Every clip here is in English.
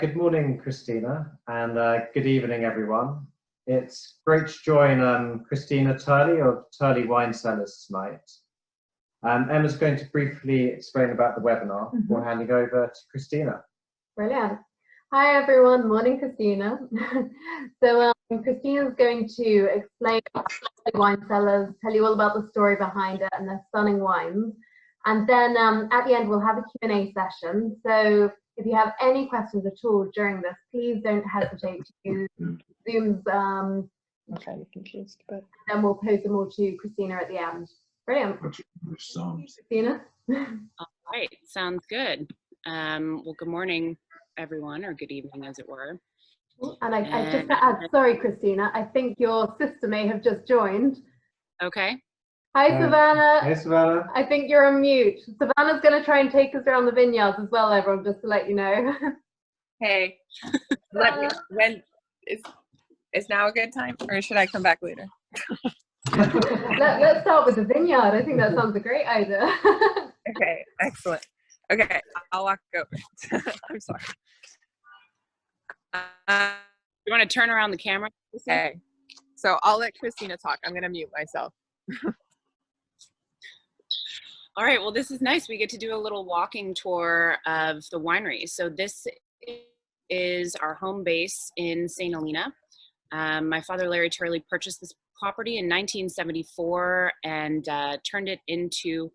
Good morning, Christina, and good evening, everyone. It's great to join Christina Turley of Turley Wine Cellars tonight. Emma's going to briefly explain about the webinar before handing over to Christina. Brilliant. Hi, everyone. Morning, Christina. Christina's going to explain Turley Wine Cellars, tell you all about the story behind it and their stunning wines. And then at the end, we'll have a Q&A session. So if you have any questions at all during this, please don't hesitate to use Zoom's. I'm kind of confused, but then we'll pose them all to Christina at the end. Brilliant. Christina? All right, sounds good. Well, good morning, everyone, or good evening, as it were. And I just to add, sorry, Christina, I think your sister may have just joined. Okay. Hi, Savannah. Hey, Savannah. I think you're on mute. Savannah's going to try and take us around the vineyards as well, everyone, just to let you know. Hey, when is now a good time, or should I come back later? Let's start with the vineyard. I think that sounds a great idea. Okay, excellent. Okay, I'll walk over. I'm sorry. You want to turn around the camera? Okay, so I'll let Christina talk. I'm going to mute myself. All right, well, this is nice. We get to do a little walking tour of the winery. So this is our home base in St. Helena. My father, Larry Turley, purchased this property in 1974 and turned it into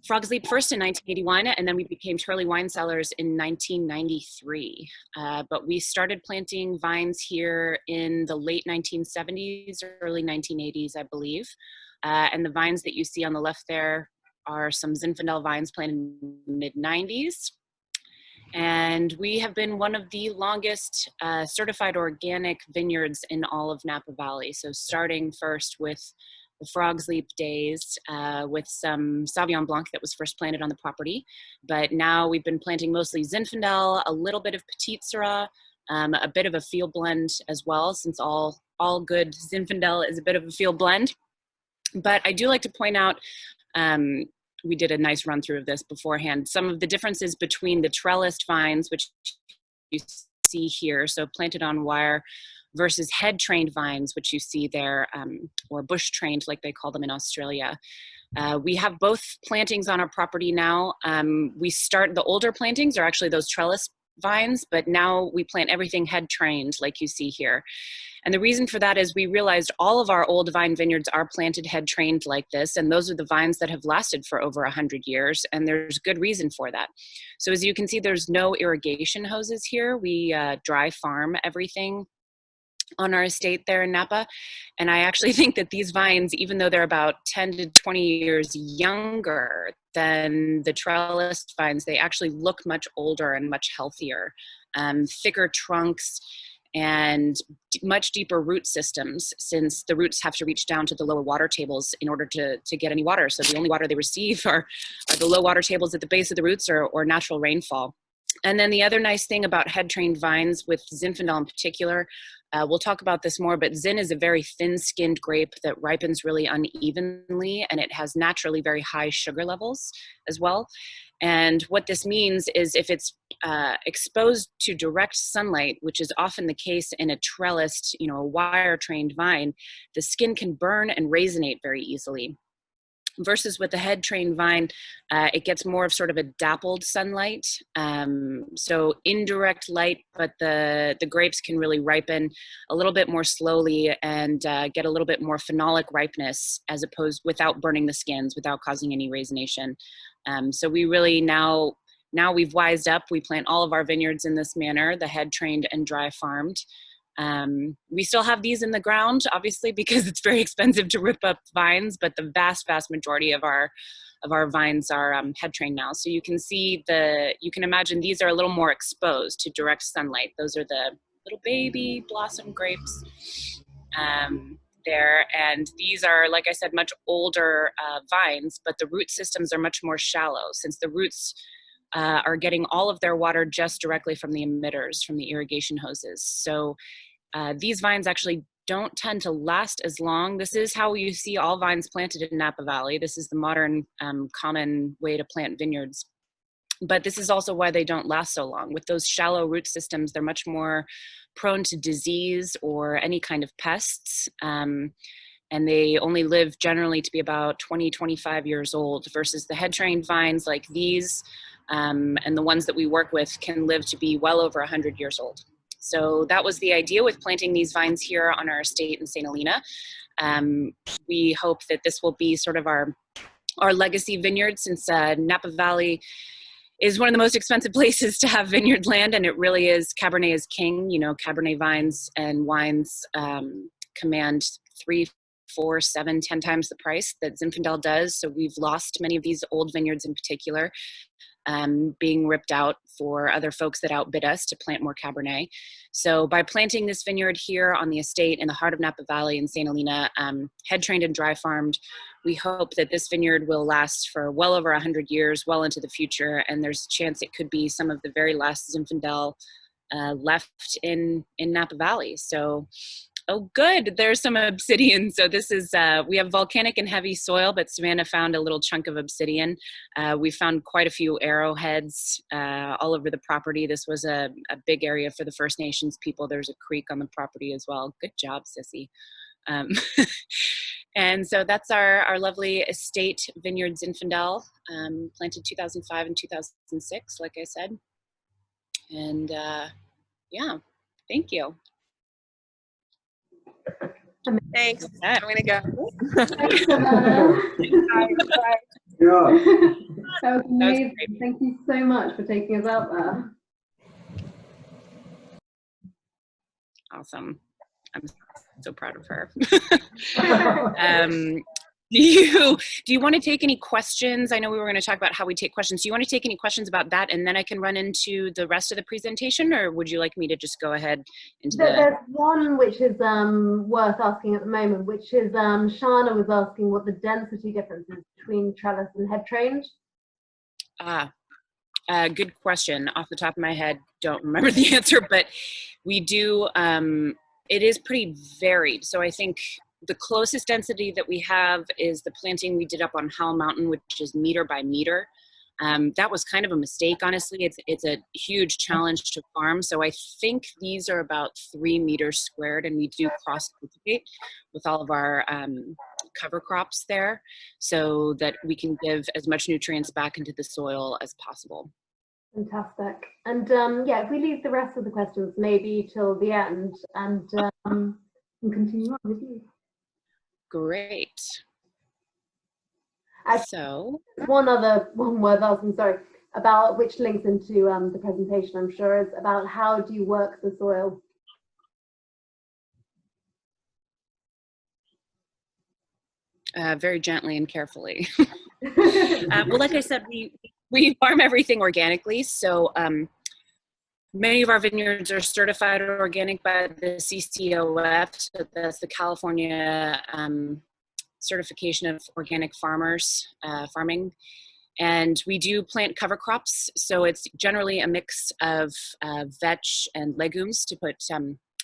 Frog's Leap first in 1981, and then we became Turley Wine Cellars in 1993. But we started planting vines here in the late 1970s, early 1980s, I believe. And the vines that you see on the left there are some Zinfandel vines planted in the mid-90s. And we have been one of the longest certified organic vineyards in all of Napa Valley. So starting first with the Frog's Leap days with some Sauvignon Blanc that was first planted on the property. But now we've been planting mostly Zinfandel, a little bit of Petite Syrah, a bit of a field blend as well, since all good Zinfandel is a bit of a field blend. But I do like to point out, we did a nice run through of this beforehand, some of the differences between the trellised vines, which you see here, so planted on wire, versus head trained vines, which you see there, or bush trained like they call them in Australia. We have both plantings on our property now. The older plantings are actually those trellis vines, but now we plant everything head trained like you see here. And the reason for that is we realized all of our old vine vineyards are planted head trained like this, and those are the vines that have lasted for over 100 years, and there's good reason for that. So as you can see, there's no irrigation hoses here. We dry farm everything on our estate there in Napa. And I actually think that these vines, even though they're about 10 to 20 years younger than the trellised vines, they actually look much older and much healthier, thicker trunks, and much deeper root systems, since the roots have to reach down to the lower water tables in order to get any water. So the only water they receive are the low water tables at the base of the roots or natural rainfall. And then the other nice thing about head-trained vines with Zinfandel in particular, we'll talk about this more, but Zin is a very thin-skinned grape that ripens really unevenly, and it has naturally very high sugar levels as well. And what this means is if it's exposed to direct sunlight, which is often the case in a trellised, a wire-trained vine, the skin can burn and raisinate very easily. Versus with the head trained vine, it gets more of sort of a dappled sunlight. So indirect light, but the grapes can really ripen a little bit more slowly and get a little bit more phenolic ripeness, as opposed without burning the skins, without causing any raisination. So we really now we've wised up. We plant all of our vineyards in this manner, the head trained and dry farmed. We still have these in the ground, obviously, because it's very expensive to rip up vines, but the vast majority of our vines are head trained now. So you can see you can imagine these are a little more exposed to direct sunlight. Those are the little baby blossom grapes there. And these are, like I said, much older vines, but the root systems are much more shallow, since the roots are getting all of their water just directly from the emitters, from the irrigation hoses. So these vines actually don't tend to last as long. This is how you see all vines planted in Napa Valley. This is the modern common way to plant vineyards. But this is also why they don't last so long. With those shallow root systems, they're much more prone to disease or any kind of pests. And they only live generally to be about 20, 25 years old, versus the head-trained vines like these and the ones that we work with can live to be well over 100 years old. So that was the idea with planting these vines here on our estate in St. Helena. We hope that this will be sort of our legacy vineyard, since Napa Valley is one of the most expensive places to have vineyard land, and it really is. Cabernet is king. You know, Cabernet vines and wines command 3, 4, 7, 10 times the price that Zinfandel does. So we've lost many of these old vineyards in particular, being ripped out for other folks that outbid us to plant more Cabernet. So by planting this vineyard here on the estate in the heart of Napa Valley in St. Helena, head trained and dry farmed, we hope that this vineyard will last for well over 100 years, well into the future. And there's a chance it could be some of the very last Zinfandel left in Napa Valley. So, oh, good. There's some obsidian. So this is, we have volcanic and heavy soil, but Savannah found a little chunk of obsidian. We found quite a few arrowheads all over the property. This was a big area for the First Nations people. There's a creek on the property as well. Good job, Sissy. And so that's our lovely estate vineyard Zinfandel, planted 2005 and 2006, like I said. And yeah, thank you. Thanks. I'm gonna go. Thanks, Savannah. Yeah. That was amazing. Thank you so much for taking us out there. Awesome. I'm so proud of her. Do you want to take any questions? I know we were going to talk about how we take questions. Do you want to take any questions about that, and then I can run into the rest of the presentation, or would you like me to just go ahead into There's one which is worth asking at the moment, which is Shana was asking what the density difference is between trellis and head trained. Good question. Off the top of my head, don't remember the answer, but we do, it is pretty varied. So I think the closest density that we have is the planting we did up on Howell Mountain, which is meter by meter. That was kind of a mistake, honestly. It's a huge challenge to farm. So I think these are about 3 meters squared, and we do cross cultivate with all of our cover crops there so that we can give as much nutrients back into the soil as possible. Fantastic. And yeah, if we leave the rest of the questions maybe till the end, and we'll continue on with you. Great. So one worth asking, sorry, about which links into the presentation, I'm sure, is about how do you work the soil? Very gently and carefully. Well, like I said, we farm everything organically. So many of our vineyards are certified organic by the CCOF. So that's the California certification of organic farmers, farming. And we do plant cover crops. So it's generally a mix of vetch and legumes to put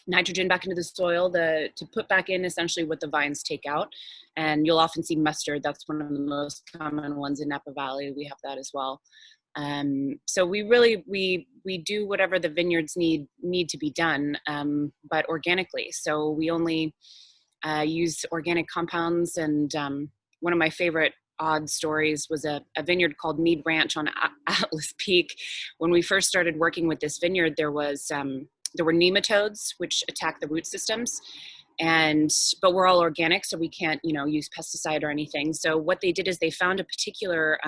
nitrogen back into the soil, to put back in essentially what the vines take out. And you'll often see mustard. That's one of the most common ones in Napa Valley. We have that as well. So we do whatever the vineyards need to be done, but organically. So we only use organic compounds. And one of my favorite odd stories was a vineyard called Mead Ranch on Atlas Peak. When we first started working with this vineyard, there were nematodes which attack the root systems, but we're all organic, so we can't use pesticide or anything. So what they did is they found a particular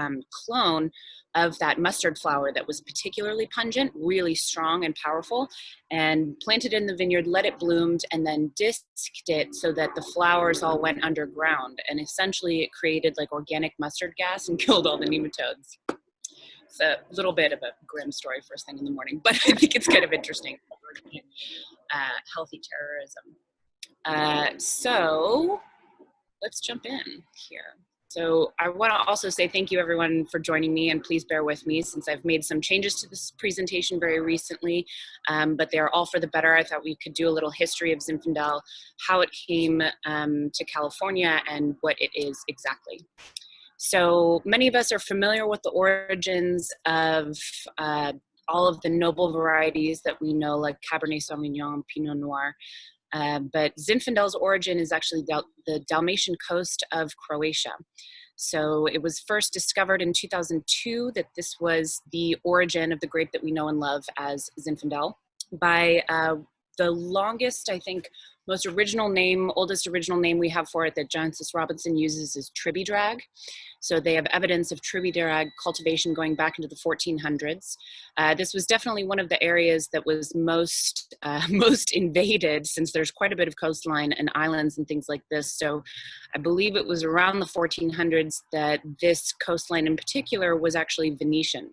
clone of that mustard flower that was particularly pungent, really strong and powerful, and planted in the vineyard, let it bloom, and then disked it so that the flowers all went underground. And essentially it created like organic mustard gas and killed all the nematodes. It's a little bit of a grim story first thing in the morning, but I think it's kind of interesting. Healthy terrorism. So let's jump in here. So I want to also say thank you everyone for joining me, and please bear with me since I've made some changes to this presentation very recently, but they're all for the better. I thought we could do a little history of Zinfandel, how it came to California, and what it is exactly. So many of us are familiar with the origins of all of the noble varieties that we know, like Cabernet Sauvignon, Pinot Noir. But Zinfandel's origin is actually the Dalmatian coast of Croatia. So it was first discovered in 2002 that this was the origin of the grape that we know and love as Zinfandel by the longest, I think, most original name, oldest original name we have for it that Jancis Robinson uses is Tribidrag. So they have evidence of Tribidrag cultivation going back into the 1400s. This was definitely one of the areas that was most invaded, since there's quite a bit of coastline and islands and things like this. So I believe it was around the 1400s that this coastline in particular was actually Venetian.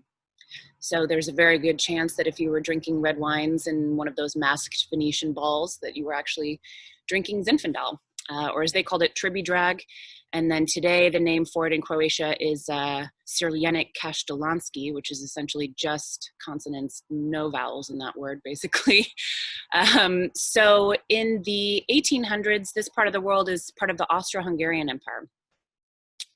So there's a very good chance that if you were drinking red wines in one of those masked Venetian balls, that you were actually drinking Zinfandel, or as they called it, Tribidrag. And then today, the name for it in Croatia is Sirljenik Kaštelanski, which is essentially just consonants, no vowels in that word, basically. So in the 1800s, this part of the world is part of the Austro-Hungarian Empire.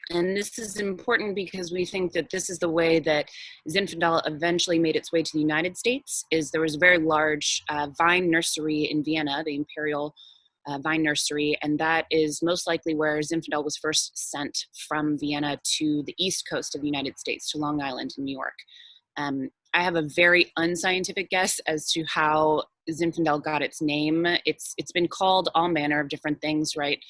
And this is important because we think that this is the way that Zinfandel eventually made its way to the United States. Is there was a very large vine nursery in Vienna, the Imperial Vine Nursery, and that is most likely where Zinfandel was first sent from Vienna to the east coast of the United States, to Long Island and New York. I have a very unscientific guess as to how Zinfandel got its name. It's been called all manner of different things, right?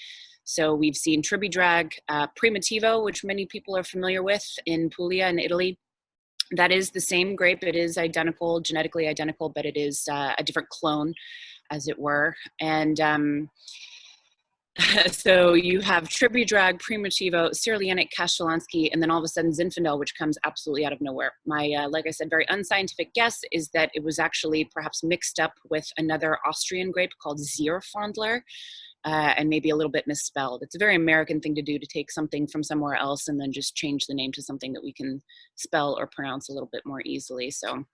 So we've seen Tribidrag, Primitivo, which many people are familiar with in Puglia in Italy. That is the same grape. It is identical, genetically identical, but it is a different clone, as it were. And so you have Tribidrag, Primitivo, Sirljenik Kaštelanski, and then all of a sudden Zinfandel, which comes absolutely out of nowhere. My, like I said, very unscientific guess is that it was actually perhaps mixed up with another Austrian grape called Zinfandel, and maybe a little bit misspelled. It's a very American thing to do, to take something from somewhere else and then just change the name to something that we can spell or pronounce a little bit more easily. So,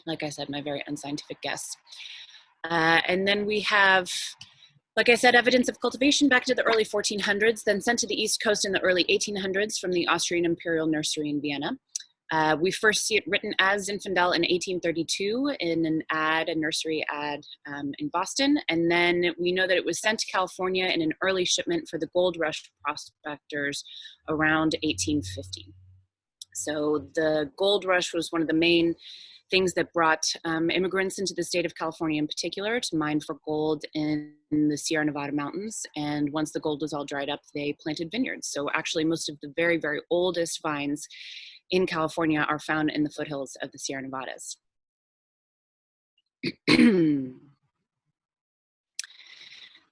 like I said, my very unscientific guess. And then we have, like I said, evidence of cultivation back to the early 1400s, then sent to the East Coast in the early 1800s from the Austrian Imperial Nursery in Vienna. We first see it written as Zinfandel in 1832 in an ad, a nursery ad in Boston. And then we know that it was sent to California in an early shipment for the gold rush prospectors around 1850. So the gold rush was one of the main things that brought immigrants into the state of California in particular to mine for gold in the Sierra Nevada mountains. And once the gold was all dried up, they planted vineyards. So actually most of the very, very oldest vines in California are found in the foothills of the Sierra Nevadas.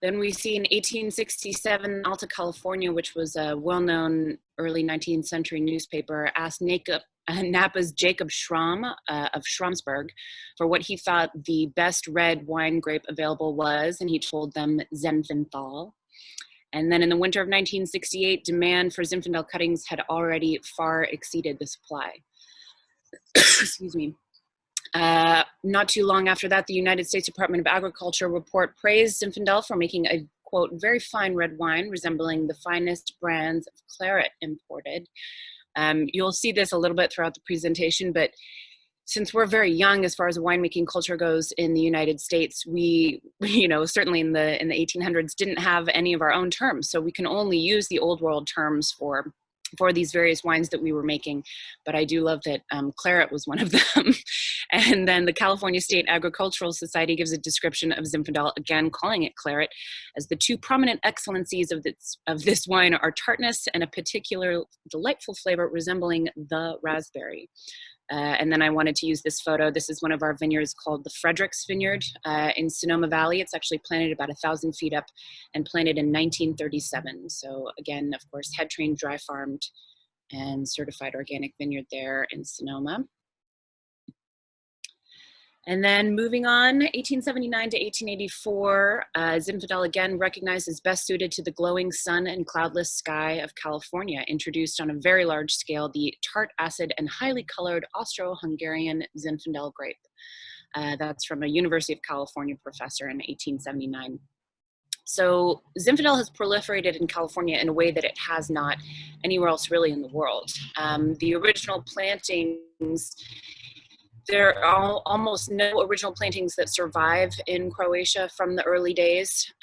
Then we see in 1867, Alta California, which was a well-known early 19th century newspaper, asked Napa's Jacob Schramm of Schramsberg for what he thought the best red wine grape available was, and he told them Zinfandel. And then in the winter of 1968, demand for Zinfandel cuttings had already far exceeded the supply. Excuse me. Not too long after that, the United States Department of Agriculture report praised Zinfandel for making a, quote, very fine red wine resembling the finest brands of claret imported. You'll see this a little bit throughout the presentation, but since we're very young as far as winemaking culture goes in the United States, we you know, certainly in the 1800s didn't have any of our own terms. So we can only use the old world terms for these various wines that we were making. But I do love that claret was one of them. And then the California State Agricultural Society gives a description of Zinfandel, again calling it claret, as the two prominent excellencies of this wine are tartness and a particular delightful flavor resembling the raspberry. And then I wanted to use this photo. This is one of our vineyards called the Fredericks Vineyard in Sonoma Valley. It's actually planted about 1,000 feet up and planted in 1937. So again, of course, head trained, dry farmed, and certified organic vineyard there in Sonoma. And then moving on, 1879 to 1884, Zinfandel again recognized as best suited to the glowing sun and cloudless sky of California, introduced on a very large scale the tart, acid, and highly colored Austro-Hungarian Zinfandel grape. That's from a University of California professor in 1879. So Zinfandel has proliferated in California in a way that it has not anywhere else really in the world. The original plantings, there are almost no original plantings that survive in Croatia from the early days.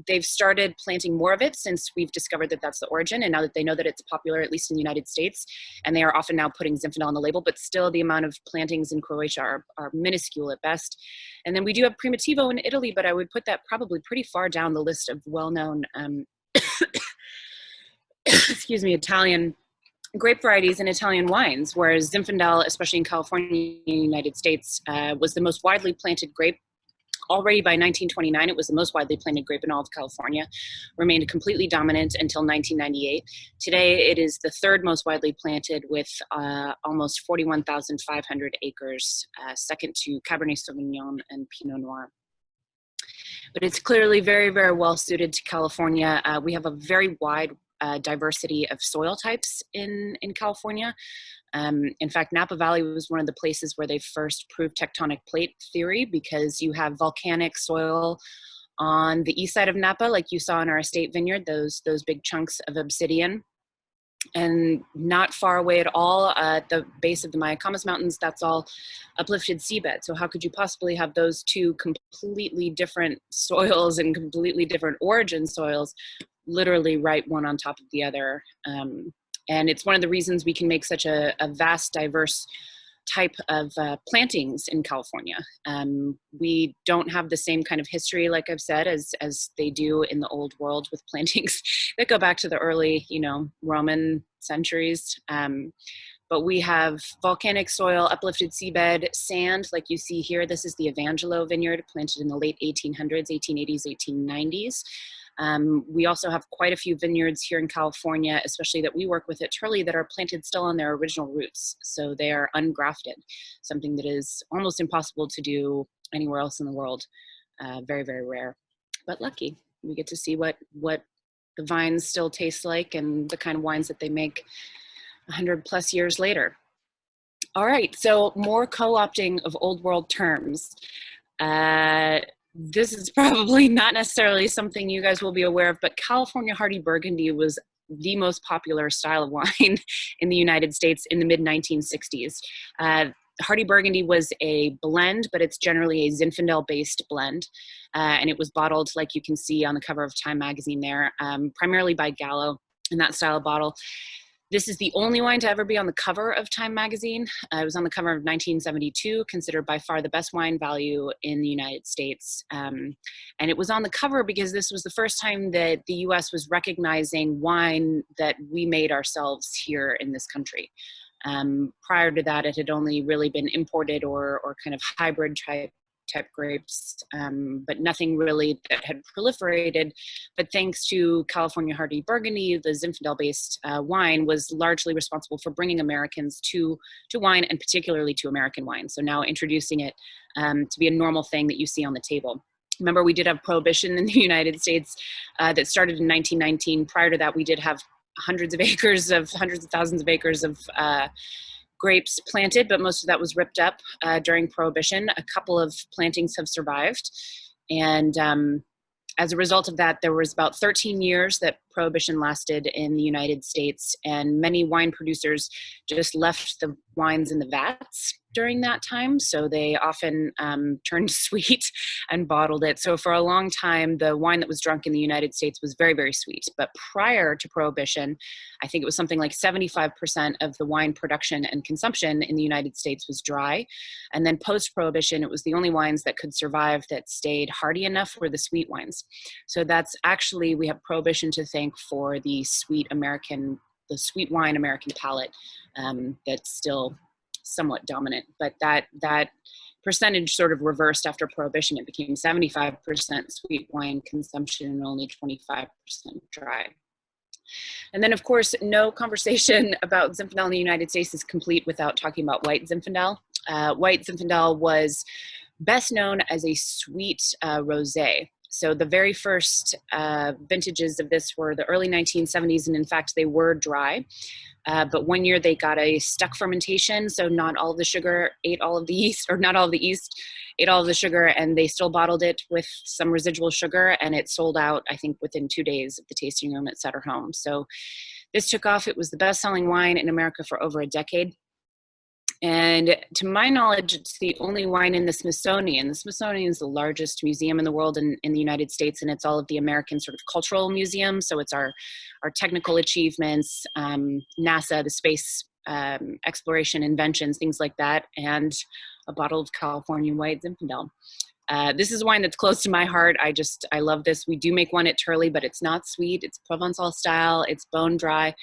They've started planting more of it since we've discovered that that's the origin, and now that they know that it's popular, at least in the United States, and they are often now putting Zinfandel on the label, but still the amount of plantings in Croatia are minuscule at best. And then we do have Primitivo in Italy, but I would put that probably pretty far down the list of well-known, excuse me, Italian grape varieties and Italian wines, whereas Zinfandel, especially in California and the United States, was the most widely planted grape. Already by 1929, it was the most widely planted grape in all of California, remained completely dominant until 1998. Today, it is the third most widely planted with almost 41,500 acres, second to Cabernet Sauvignon and Pinot Noir. But it's clearly very, very well suited to California. We have a very wide diversity of soil types in California. In fact, Napa Valley was one of the places where they first proved tectonic plate theory, because you have volcanic soil on the east side of Napa, like you saw in our estate vineyard, those big chunks of obsidian. And not far away at all, at the base of the Mayacamas Mountains, that's all uplifted seabed. So how could you possibly have those two completely different soils and completely different origin soils literally right one on top of the other? And it's one of the reasons we can make such a vast, diverse type of plantings in California. We don't have the same kind of history, like I've said, as they do in the old world with plantings that go back to the early, Roman centuries. But we have volcanic soil, uplifted seabed, sand, like you see here. This is the Evangelo vineyard, planted in the late 1800s, 1880s, 1890s. We also have quite a few vineyards here in California, especially that we work with at Turley, that are planted still on their original roots. So they are ungrafted, something that is almost impossible to do anywhere else in the world. Very, very rare, but lucky. We get to see what the vines still taste like and the kind of wines that they make 100 plus years later. All right, so more co-opting of old world terms. This is probably not necessarily something you guys will be aware of, but California Hardy Burgundy was the most popular style of wine in the United States in the mid-1960s. Hardy Burgundy was a blend, but it's generally a Zinfandel-based blend. And it was bottled, like you can see on the cover of Time magazine there, primarily by Gallo in that style of bottle. This is the only wine to ever be on the cover of Time magazine. It was on the cover of 1972, considered by far the best wine value in the United States. And it was on the cover because this was the first time that the US was recognizing wine that we made ourselves here in this country. Prior to that, it had only really been imported or kind of hybrid type grapes, but nothing really that had proliferated. But thanks to California Hardy Burgundy, the Zinfandel-based wine was largely responsible for bringing Americans to wine, and particularly to American wine. So now introducing it to be a normal thing that you see on the table. Remember, we did have prohibition in the United States that started in 1919. Prior to that, we did have hundreds of thousands of acres of grapes planted, but most of that was ripped up during Prohibition. A couple of plantings have survived. And as a result of that, there was about 13 years that Prohibition lasted in the United States, and many wine producers just left the wines in the vats during that time. So they often turned sweet and bottled it. So for a long time, the wine that was drunk in the United States was very, very sweet. But prior to Prohibition, I think it was something like 75% of the wine production and consumption in the United States was dry. And then post-Prohibition, it was the only wines that could survive that stayed hardy enough were the sweet wines. So that's actually, we have Prohibition to thank for the sweet wine American palate that's still somewhat dominant. But that percentage sort of reversed after Prohibition. It became 75% sweet wine consumption and only 25% dry. And then, of course, no conversation about Zinfandel in the United States is complete without talking about white Zinfandel. White Zinfandel was best known as a sweet rosé. So the very first vintages of this were the early 1970s, and in fact, they were dry. But one year they got a stuck fermentation, so not all of the sugar ate all of the yeast, or not all of the yeast ate all of the sugar, and they still bottled it with some residual sugar, and it sold out, I think, within 2 days of the tasting room at Sutter Home. So this took off. It was the best-selling wine in America for over a decade. And to my knowledge, it's the only wine in the Smithsonian. The Smithsonian is the largest museum in the world in the United States, and it's all of the American sort of cultural museums. So it's our technical achievements, NASA, the space exploration inventions, things like that, and a bottle of California white Zinfandel. This is a wine that's close to my heart. I love this. We do make one at Turley, but it's not sweet. It's Provençal style. It's bone dry.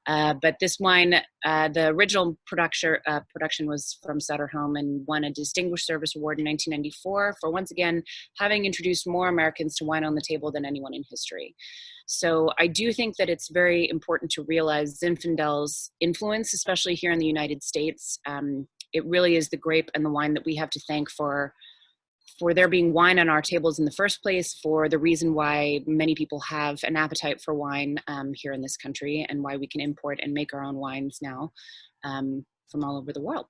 But this wine, the original production was from Sutter Home and won a Distinguished Service Award in 1994 for, once again, having introduced more Americans to wine on the table than anyone in history. So I do think that it's very important to realize Zinfandel's influence, especially here in the United States. It really is the grape and the wine that we have to thank for there being wine on our tables in the first place, for the reason why many people have an appetite for wine here in this country, and why we can import and make our own wines now from all over the world.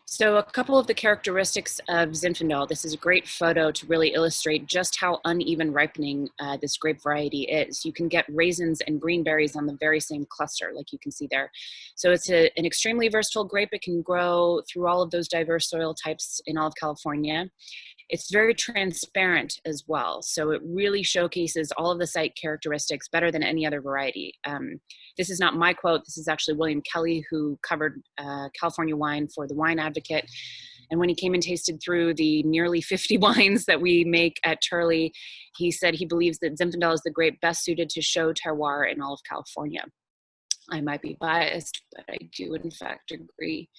So a couple of the characteristics of Zinfandel. This is a great photo to really illustrate just how uneven ripening this grape variety is. You can get raisins and green berries on the very same cluster, like you can see there. So it's an extremely versatile grape. It can grow through all of those diverse soil types in all of California. It's very transparent as well, so it really showcases all of the site characteristics better than any other variety. This is not my quote. This is actually William Kelly, who covered California wine for The Wine Advocate. And when he came and tasted through the nearly 50 wines that we make at Turley, he said he believes that Zinfandel is the grape best suited to show terroir in all of California. I might be biased, but I do in fact agree.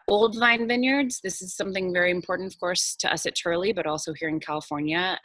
Old vine vineyards. This is something very important, of course, to us at Turley, but also here in California.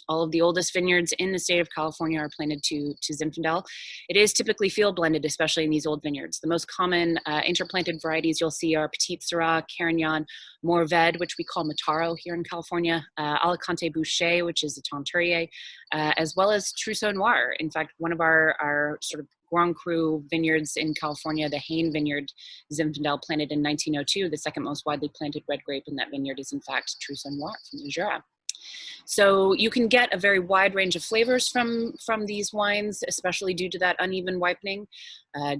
All of the oldest vineyards in the state of California are planted to Zinfandel. It is typically field blended, especially in these old vineyards. The most common interplanted varieties you'll see are Petit Syrah, Carignan, Mourvèdre, which we call Mataro here in California, Alicante Bouschet, which is a Teinturier, as well as Trousseau Noir. In fact, one of our sort of Grand Cru vineyards in California, the Hain Vineyard Zinfandel, planted in 1902, the second most widely planted red grape in that vineyard is in fact Trousseau Noir from the Jura. So you can get a very wide range of flavors from these wines, especially due to that uneven ripening.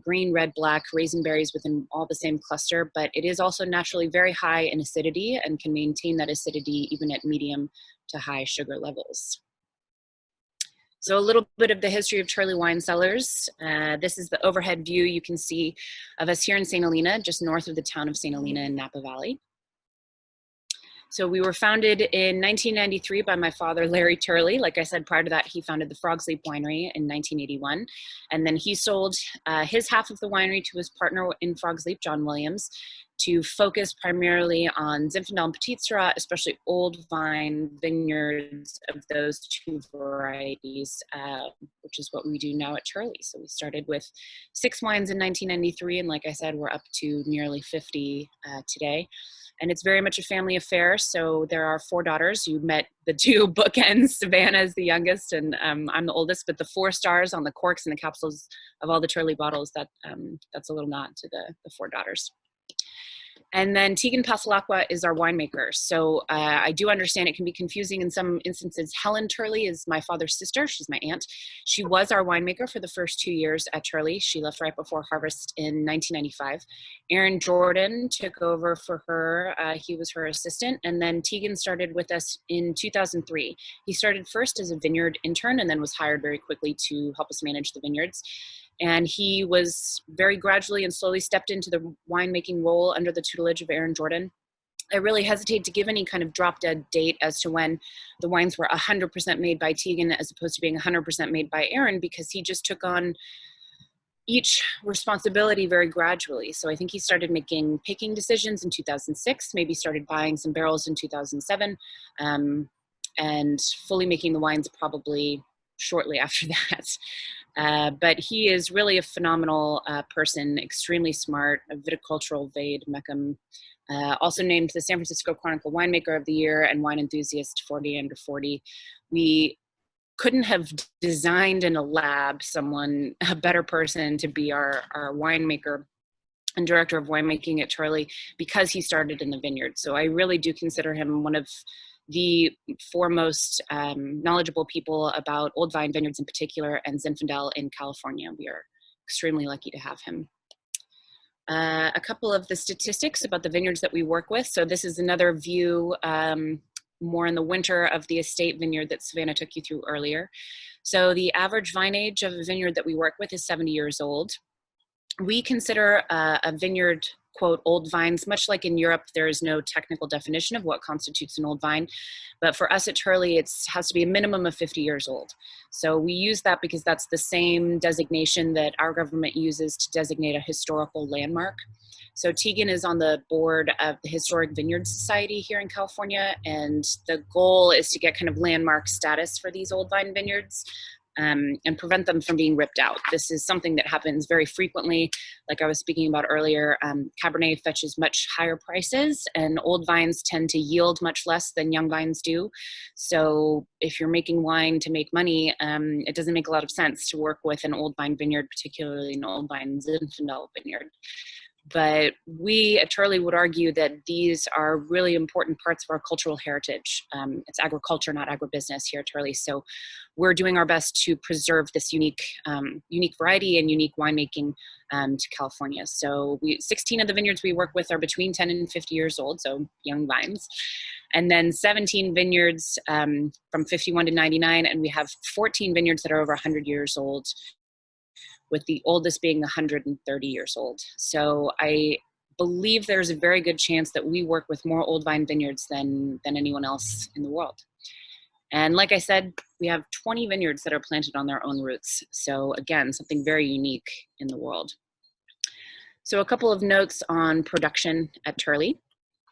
Green, red, black, raisin berries within all the same cluster, but it is also naturally very high in acidity and can maintain that acidity even at medium to high sugar levels. So a little bit of the history of Turley Wine Cellars. This is the overhead view you can see of us here in St. Helena, just north of the town of St. Helena in Napa Valley. So we were founded in 1993 by my father, Larry Turley. Like I said, prior to that, he founded the Frog's Leap Winery in 1981. And then he sold his half of the winery to his partner in Frog's Leap, John Williams, to focus primarily on Zinfandel and Petit Syrah, especially old vine vineyards of those two varieties, which is what we do now at Turley. So we started with 6 wines in 1993, and like I said, we're up to nearly 50 today. And it's very much a family affair. So there are 4 daughters. You met the 2 bookends. Savannah is the youngest, and I'm the oldest. But the 4 stars on the corks and the capsules of all the Turley bottles, that's a little nod to the 4 daughters. And then Tegan Passalacqua is our winemaker. So I do understand it can be confusing in some instances. Helen Turley is my father's sister. She's my aunt. She was our winemaker for the first 2 years at Turley. She left right before harvest in 1995. Aaron Jordan took over for her. He was her assistant. And then Tegan started with us in 2003. He started first as a vineyard intern and then was hired very quickly to help us manage the vineyards. And he was very gradually and slowly stepped into the winemaking role under the tutelage of Aaron Jordan. I really hesitate to give any kind of drop-dead date as to when the wines were 100% made by Tegan as opposed to being 100% made by Aaron, because he just took on each responsibility very gradually. So I think he started making picking decisions in 2006, maybe started buying some barrels in 2007, and fully making the wines probably shortly after that. But he is really a phenomenal person, extremely smart, a viticultural vade mecum, also named the San Francisco Chronicle Winemaker of the Year and Wine Enthusiast 40 Under 40. We couldn't have designed in a lab a better person to be our winemaker. and director of winemaking at Turley, because he started in the vineyard. So I really do consider him one of the foremost knowledgeable people about old vine vineyards in particular, and Zinfandel in California. We are extremely lucky to have him. A couple of the statistics about the vineyards that we work with. So this is another view more in the winter of the estate vineyard that Savannah took you through earlier. So the average vine age of a vineyard that we work with is 70 years old. We consider a vineyard, quote, old vines, much like in Europe, there is no technical definition of what constitutes an old vine. But for us at Turley, it has to be a minimum of 50 years old. So we use that because that's the same designation that our government uses to designate a historical landmark. So Tegan is on the board of the Historic Vineyard Society here in California, and the goal is to get kind of landmark status for these old vine vineyards. And prevent them from being ripped out. This is something that happens very frequently. Like I was speaking about earlier, Cabernet fetches much higher prices, and old vines tend to yield much less than young vines do. So if you're making wine to make money, it doesn't make a lot of sense to work with an old vine vineyard, particularly an old vine Zinfandel vineyard. But we at Turley would argue that these are really important parts of our cultural heritage. It's agriculture, not agribusiness here at Turley. So we're doing our best to preserve this unique variety and unique winemaking to California. So 16 of the vineyards we work with are between 10 and 50 years old, so young vines. And then 17 vineyards from 51 to 99, and we have 14 vineyards that are over 100 years old, with the oldest being 130 years old. So I believe there's a very good chance that we work with more old vine vineyards than anyone else in the world. And like I said, we have 20 vineyards that are planted on their own roots. So again, something very unique in the world. So a couple of notes on production at Turley.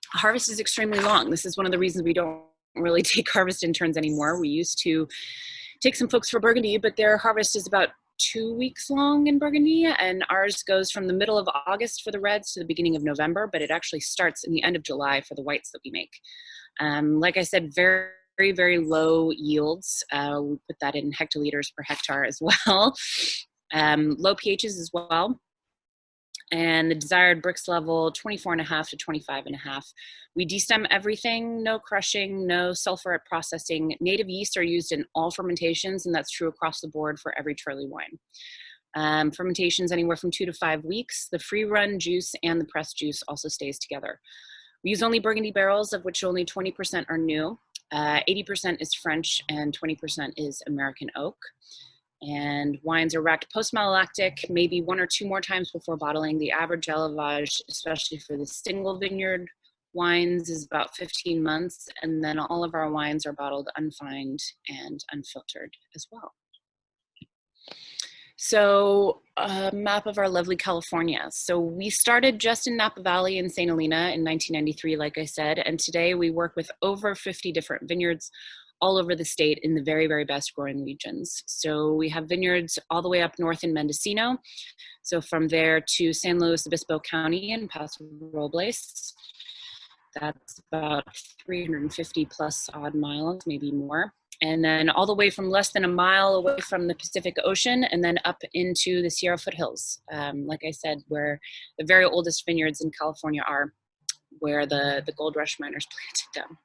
Harvest is extremely long. This is one of the reasons we don't really take harvest interns anymore. We used to take some folks for Burgundy, but their harvest is about 2 weeks long in Burgundy, and ours goes from the middle of August for the reds to the beginning of November, but it actually starts in the end of July for the whites that we make. Like I said, very, very low yields. We put that in hectoliters per hectare as well. Low pHs as well. And the desired Brix level, 24.5 to 25.5. We destem everything, no crushing, no sulfur at processing. Native yeasts are used in all fermentations, and that's true across the board for every Turley wine. Fermentations anywhere from 2 to 5 weeks. The free run juice and the pressed juice also stays together. We use only Burgundy barrels, of which only 20% are new. 80% is French and 20% is American oak. And wines are racked post-malolactic, maybe 1 or 2 more times before bottling. The average élevage, especially for the single vineyard wines, is about 15 months. And then all of our wines are bottled unfined and unfiltered as well. So a map of our lovely California. So we started just in Napa Valley in St. Helena in 1993, like I said, and today we work with over 50 different vineyards all over the state in the very, very best growing regions. So we have vineyards all the way up north in Mendocino. So from there to San Luis Obispo County in Paso Robles. That's about 350 plus odd miles, maybe more. And then all the way from less than a mile away from the Pacific Ocean and then up into the Sierra foothills. Like I said, where the very oldest vineyards in California are, where the gold rush miners planted them.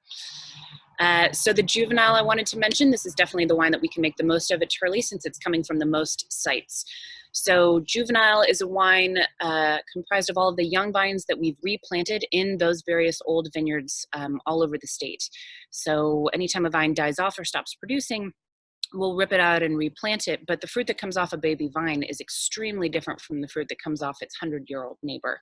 So the juvenile I wanted to mention, this is definitely the wine that we can make the most of at Turley since it's coming from the most sites. So juvenile is a wine comprised of all of the young vines that we've replanted in those various old vineyards all over the state. So anytime a vine dies off or stops producing, we'll rip it out and replant it, but the fruit that comes off a baby vine is extremely different from the fruit that comes off its 100-year-old neighbor.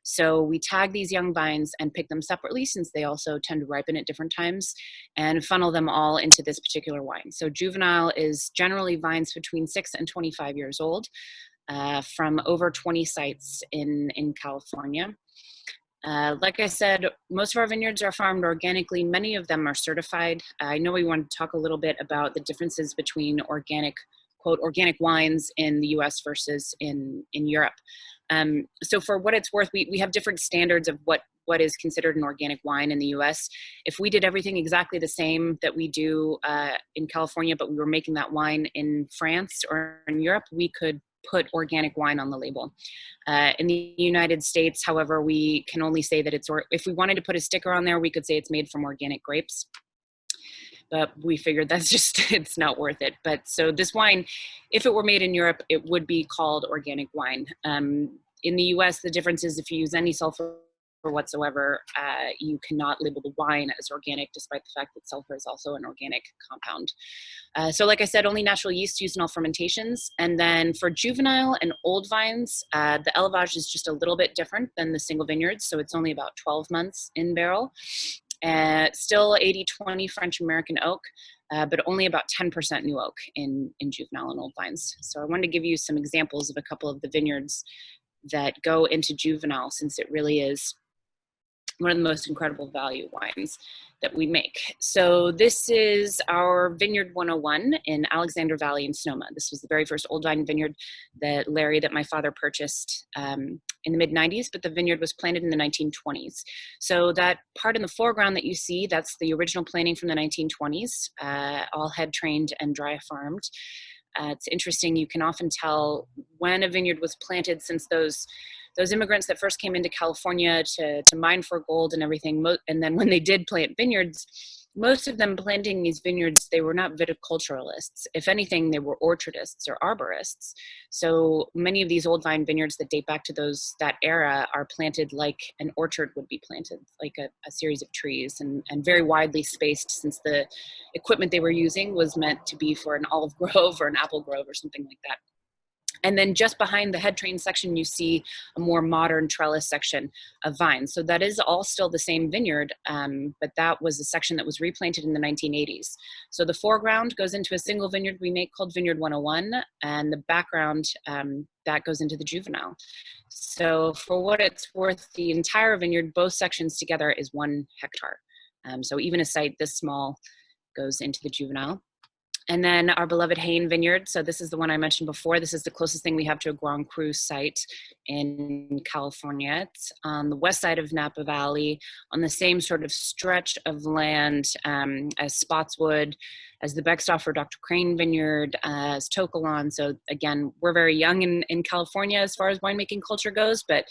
So we tag these young vines and pick them separately since they also tend to ripen at different times and funnel them all into this particular wine. So juvenile is generally vines between 6 and 25 years old from over 20 sites in California. Like I said, most of our vineyards are farmed organically. Many of them are certified. I know we want to talk a little bit about the differences between organic, quote, organic wines in the US versus in Europe. So for what it's worth, we have different standards of what is considered an organic wine in the US. If we did everything exactly the same that we do in California, but we were making that wine in France or in Europe, we could put organic wine on the label. In the United States, however, we can only say that it's, or if we wanted to put a sticker on there, we could say it's made from organic grapes. But we figured that's just, it's not worth it. But so this wine, if it were made in Europe, it would be called organic wine. In the US, the difference is if you use any sulfur whatsoever, you cannot label the wine as organic, despite the fact that sulfur is also an organic compound. So like I said, only natural yeast used in all fermentations. And then for juvenile and old vines, the élevage is just a little bit different than the single vineyards. So it's only about 12 months in barrel. Still 80-20 French American oak, but only about 10% new oak in juvenile and old vines. So I wanted to give you some examples of a couple of the vineyards that go into juvenile, since it really is one of the most incredible value wines that we make. So this is our Vineyard 101 in Alexander Valley in Sonoma. This was the very first old vine vineyard that my father purchased in the mid-90s, but the vineyard was planted in the 1920s. So that part in the foreground that you see, that's the original planting from the 1920s, all head trained and dry farmed. It's interesting, you can often tell when a vineyard was planted, since those immigrants that first came into California to mine for gold and everything, and then when they did plant vineyards, most of them planting these vineyards, they were not viticulturalists. If anything, they were orchardists or arborists. So many of these old vine vineyards that date back to that era are planted like an orchard would be planted, like a series of trees, and very widely spaced, since the equipment they were using was meant to be for an olive grove or an apple grove or something like that. And then just behind the head train section, you see a more modern trellis section of vines. So that is all still the same vineyard, but that was a section that was replanted in the 1980s. So the foreground goes into a single vineyard we make called Vineyard 101, and the background, that goes into the juvenile. So for what it's worth, the entire vineyard, both sections together, is 1 hectare. So even a site this small goes into the juvenile. And then our beloved Hain Vineyard. So this is the one I mentioned before. This is the closest thing we have to a Grand Cru site in California. It's on the west side of Napa Valley, on the same sort of stretch of land as Spotswood, as the Beckstoffer Dr. Crane Vineyard, as Tokelon. So again, we're very young in California as far as winemaking culture goes, but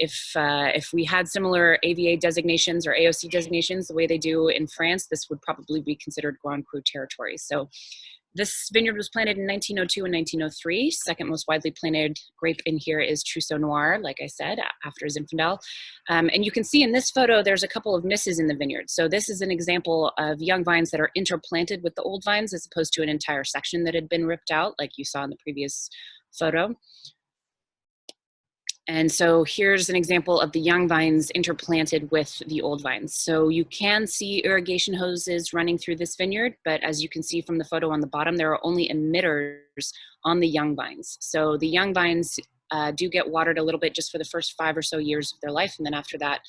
if we had similar AVA designations or AOC designations the way they do in France, this would probably be considered Grand Cru territory. So this vineyard was planted in 1902 and 1903. Second most widely planted grape in here is Trousseau Noir, like I said, after Zinfandel. And you can see in this photo, there's a couple of misses in the vineyard. So this is an example of young vines that are interplanted with the old vines, as opposed to an entire section that had been ripped out, like you saw in the previous photo. And so here's an example of the young vines interplanted with the old vines. So you can see irrigation hoses running through this vineyard, but as you can see from the photo on the bottom, there are only emitters on the young vines. So the young vines do get watered a little bit just for the first 5 or so years of their life. And then after that,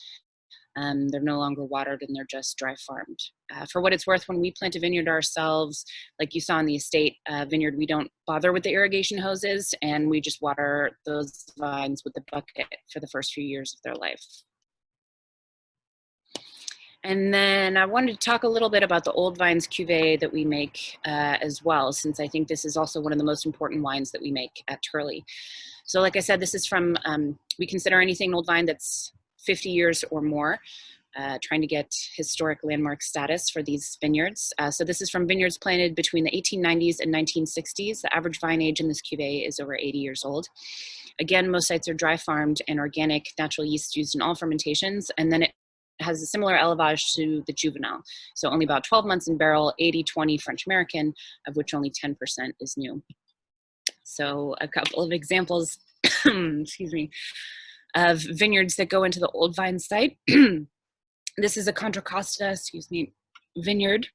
they're no longer watered and they're just dry farmed. For what it's worth, when we plant a vineyard ourselves, like you saw in the estate vineyard, we don't bother with the irrigation hoses, and we just water those vines with the bucket for the first few years of their life. And then I wanted to talk a little bit about the old vines cuvee that we make as well, since I think this is also one of the most important wines that we make at Turley. So like I said, this is from, we consider anything old vine that's 50 years or more, trying to get historic landmark status for these vineyards. So this is from vineyards planted between the 1890s and 1960s. The average vine age in this cuvee is over 80 years old. Again, most sites are dry farmed and organic, natural yeast used in all fermentations, and then it has a similar élevage to the juvenile. So only about 12 months in barrel, 80-20 French American, of which only 10% is new. So a couple of examples, excuse me, of vineyards that go into the old vine site. This is a Contra Costa, vineyard,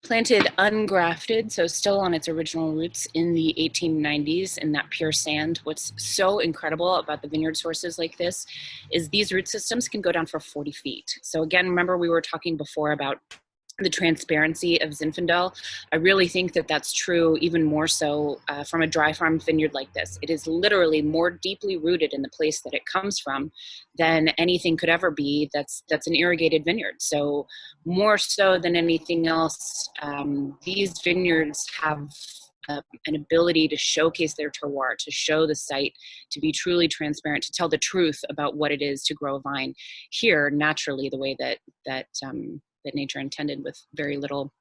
planted ungrafted, so still on its original roots in the 1890s in that pure sand. What's so incredible about the vineyard sources like this is these root systems can go down for 40 feet. So again, remember we were talking before about the transparency of Zinfandel. I really think that that's true even more so from a dry farm vineyard like this. It is literally more deeply rooted in the place that it comes from than anything could ever be that's an irrigated vineyard. So more so than anything else, these vineyards have an ability to showcase their terroir, to show the site, to be truly transparent, to tell the truth about what it is to grow a vine here naturally, the way that nature intended, with very little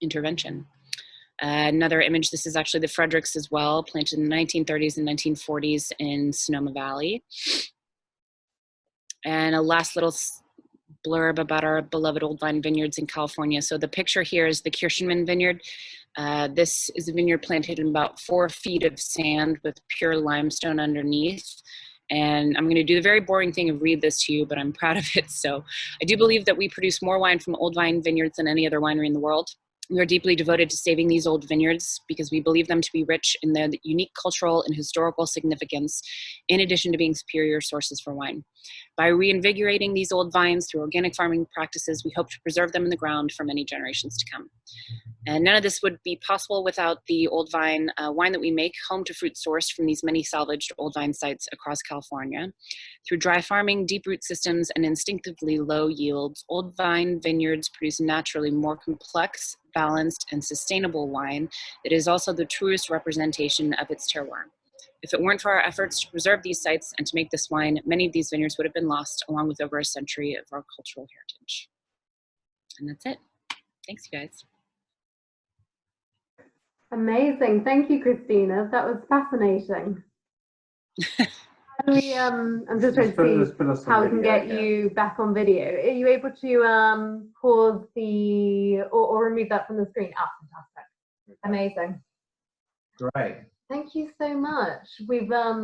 intervention. Another image, this is actually the Fredericks as well, planted in the 1930s and 1940s in Sonoma Valley. And a last little blurb about our beloved old vine vineyards in California. So the picture here is the Kirschenmann vineyard. This is a vineyard planted in about 4 feet of sand with pure limestone underneath. And I'm going to do the very boring thing of read this to you, but I'm proud of it. So I do believe that we produce more wine from old vine vineyards than any other winery in the world. We are deeply devoted to saving these old vineyards because we believe them to be rich in their unique cultural and historical significance, in addition to being superior sources for wine. By reinvigorating these old vines through organic farming practices, we hope to preserve them in the ground for many generations to come. And none of this would be possible without the old vine wine that we make, home to fruit sourced from these many salvaged old vine sites across California. Through dry farming, deep root systems, and instinctively low yields, old vine vineyards produce naturally more complex, balanced, and sustainable wine that is also the truest representation of its terroir. If it weren't for our efforts to preserve these sites and to make this wine, many of these vineyards would have been lost, along with over a century of our cultural heritage. And that's it. Thanks, you guys. Amazing. Thank you, Christina. That was fascinating. I'm just trying to see how we can get you back on video. Are you able to pause the or remove that from the screen? Ah, fantastic. Amazing. Great. Thank you so much. We've got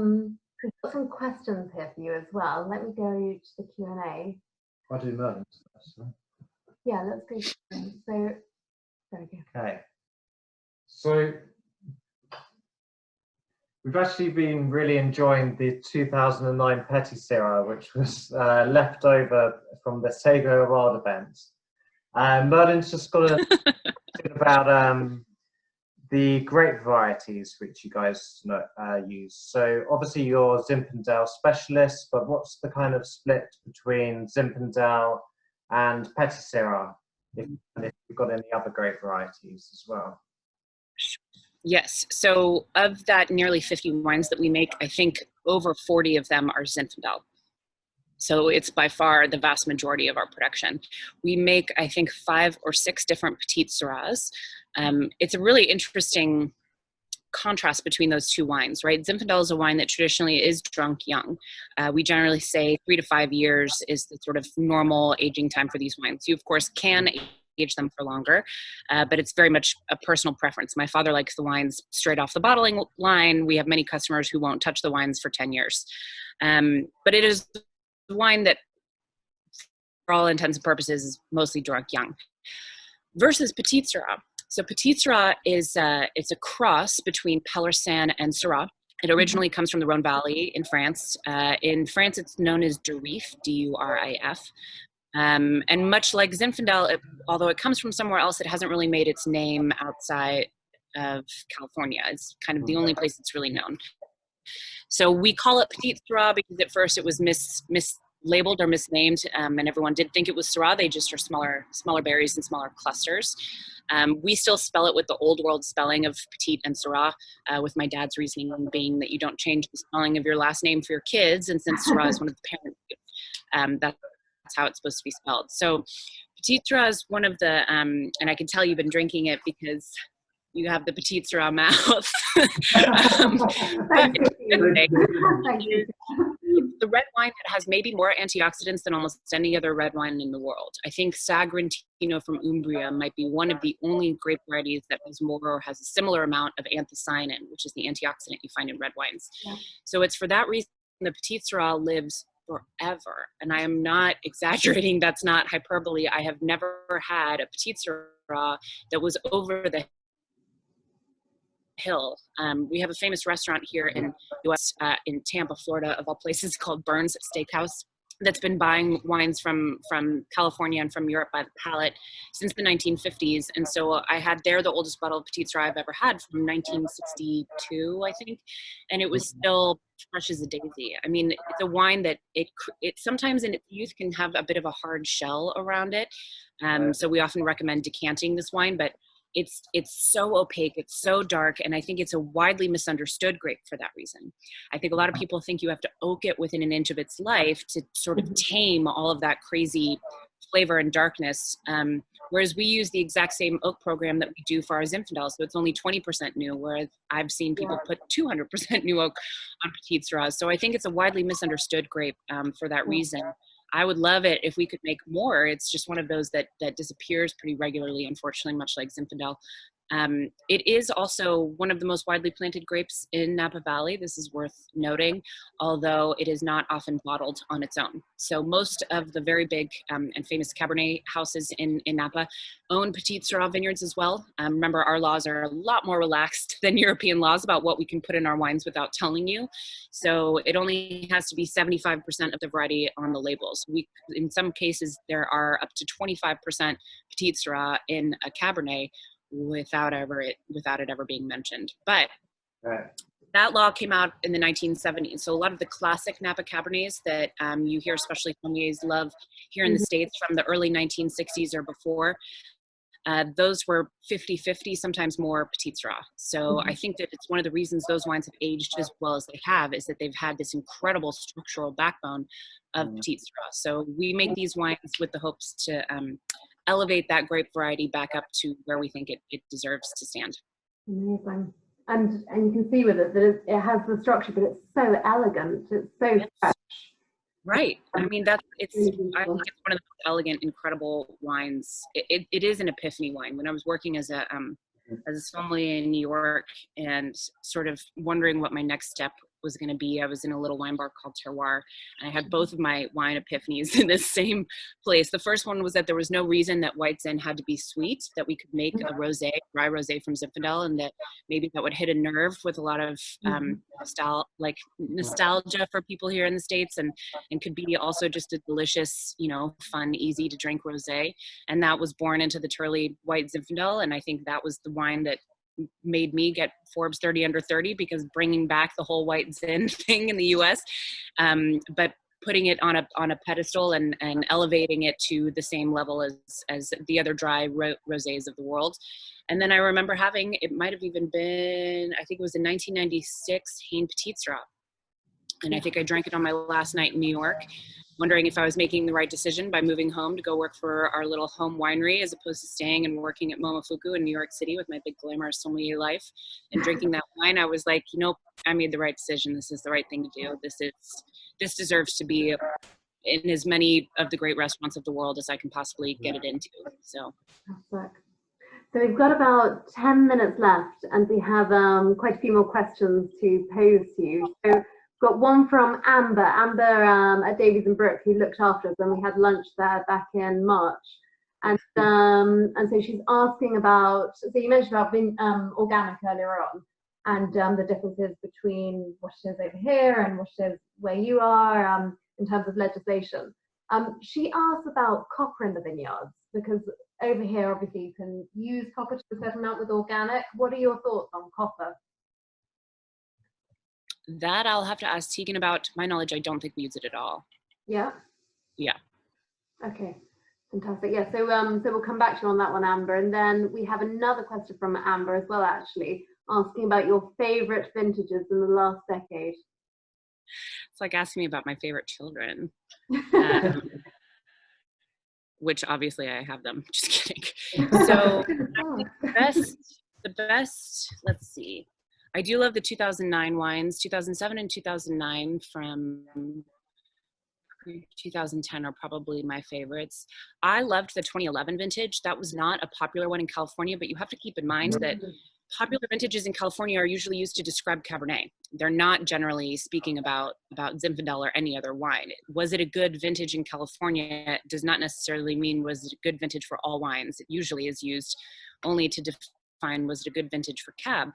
some questions here for you as well. Let me go to the Q&A. I'll do Merlin's first. Yeah, let's go. So there we go. Okay. So we've actually been really enjoying the 2009 Petit Syrah, which was left over from the Sego Award event. Merlin's just got a thing about the grape varieties which you guys use. So obviously you're Zinfandel specialists, but what's the kind of split between Zinfandel and Petit Syrah, if you've got any other grape varieties as well? Yes. So of that nearly 50 wines that we make, I think over 40 of them are Zinfandel. So it's by far the vast majority of our production. We make, I think, 5 or 6 different Petit Syrahs. It's a really interesting contrast between those two wines, right? Zinfandel is a wine that traditionally is drunk young. We generally say 3 to 5 years is the sort of normal aging time for these wines. You, of course, can age them for longer, but it's very much a personal preference. My father likes the wines straight off the bottling line. We have many customers who won't touch the wines for 10 years. But it is a wine that, for all intents and purposes, is mostly drunk young. Versus Petit Syrah. So Petit Syrah is it's a cross between Pelersan and Syrah. It originally comes from the Rhone Valley in France. In France, it's known as Durif, D-U-R-I-F. And much like Zinfandel, although it comes from somewhere else, it hasn't really made its name outside of California. It's kind of the only place it's really known. So we call it Petit Syrah because at first it was mislabeled or misnamed, and everyone did think it was Syrah. They just are smaller berries and smaller clusters. We still spell it with the old world spelling of Petit and Syrah, with my dad's reasoning being that you don't change the spelling of your last name for your kids, and since Syrah is one of the parent, that's how it's supposed to be spelled. So Petit Syrah is one of the, and I can tell you've been drinking it because you have the Petit Syrah mouth. The red wine that has maybe more antioxidants than almost any other red wine in the world. I think Sagrantino from Umbria might be one of the only grape varieties that has more or has a similar amount of anthocyanin, which is the antioxidant you find in red wines. Yeah. So it's for that reason the Petit Syrah lives forever. And I am not exaggerating. That's not hyperbole. I have never had a Petit Syrah that was over the hill. We have a famous restaurant here in US, in Tampa, Florida, of all places, called Burns Steakhouse. that's been buying wines from California and from Europe by the pallet since the 1950s. And so I had there the oldest bottle of Petit Syrah I've ever had from 1962, I think. And it was still fresh as a daisy. I mean, it's a wine that it sometimes in its youth can have a bit of a hard shell around it. So we often recommend decanting this wine, but it's so opaque, it's so dark, and I think it's a widely misunderstood grape for that reason. I think a lot of people think you have to oak it within an inch of its life to sort of tame all of that crazy flavor and darkness, whereas we use the exact same oak program that we do for our Zinfandel, so it's only 20% new, whereas I've seen people put 200% new oak on Petit Syrahs. So I think it's a widely misunderstood grape for that reason. I would love it if we could make more. It's just one of those that disappears pretty regularly, unfortunately, much like Zinfandel. It is also one of the most widely planted grapes in Napa Valley. This is worth noting, although it is not often bottled on its own. So most of the very big and famous Cabernet houses in Napa own Petit Syrah vineyards as well. Remember, our laws are a lot more relaxed than European laws about what we can put in our wines without telling you. So it only has to be 75% of the variety on the labels. In some cases, there are up to 25% Petit Syrah in a Cabernet, without it ever being mentioned. But that law came out in the 1970s. So a lot of the classic Napa Cabernets that you hear, especially sommeliers love here in the States from the early 1960s or before, those were 50-50, sometimes more Petit Syrah. So I think that it's one of the reasons those wines have aged as well as they have, is that they've had this incredible structural backbone of Petit Syrah. So we make these wines with the hopes to elevate that grape variety back up to where we think it deserves to stand. Amazing. And you can see with it that it has the structure, but it's so elegant. It's so fresh. Right. I mean, I think it's one of the most elegant, incredible wines. It is an epiphany wine. When I was working as a sommelier in New York and sort of wondering what my next step was going to be, I was in a little wine bar called Terroir, and I had both of my wine epiphanies in this same place. The first one was that there was no reason that white Zin had to be sweet, that we could make a rosé, dry rosé from Zinfandel, and that maybe that would hit a nerve with a lot of nostalgia for people here in the States, and could be also just a delicious, fun, easy to drink rosé. And that was born into the Turley white Zinfandel, and I think that was the wine that made me get Forbes 30 under 30, because bringing back the whole white Zin thing in the US, but putting it on a pedestal and elevating it to the same level as the other dry rosés of the world. And then I remember having, it might have even been, I think it was in 1996, Hain Petit Syrah. And I think I drank it on my last night in New York, wondering if I was making the right decision by moving home to go work for our little home winery, as opposed to staying and working at Momofuku in New York City with my big glamorous sommelier life and drinking that wine. I was like, I made the right decision. This is the right thing to do. This deserves to be in as many of the great restaurants of the world as I can possibly get it into. So we've got about 10 minutes left, and we have quite a few more questions to pose to you. So got one from Amber at Davies and Brook, who looked after us when we had lunch there back in March. And so she's asking about, so you mentioned about organic earlier on, and the differences between what it is over here and what it is where you are in terms of legislation. She asked about copper in the vineyards, because over here, obviously, you can use copper to a certain amount with organic. What are your thoughts on copper? That I'll have to ask Tegan about. To my knowledge, I don't think we use it at all. Yeah? Yeah. Okay, fantastic. Yeah, so we'll come back to you on that one, Amber. And then we have another question from Amber as well, actually, asking about your favorite vintages in the last decade. It's like asking me about my favorite children. Which obviously I have them. Just kidding. So I think the best, let's see. I do love the 2009 wines. 2007 and 2009 from 2010 are probably my favorites. I loved the 2011 vintage. That was not a popular one in California, but you have to keep in mind that popular vintages in California are usually used to describe Cabernet. They're not generally speaking about Zinfandel or any other wine. Was it a good vintage in California does not necessarily mean was it a good vintage for all wines. It usually is used only to define was it a good vintage for Cab.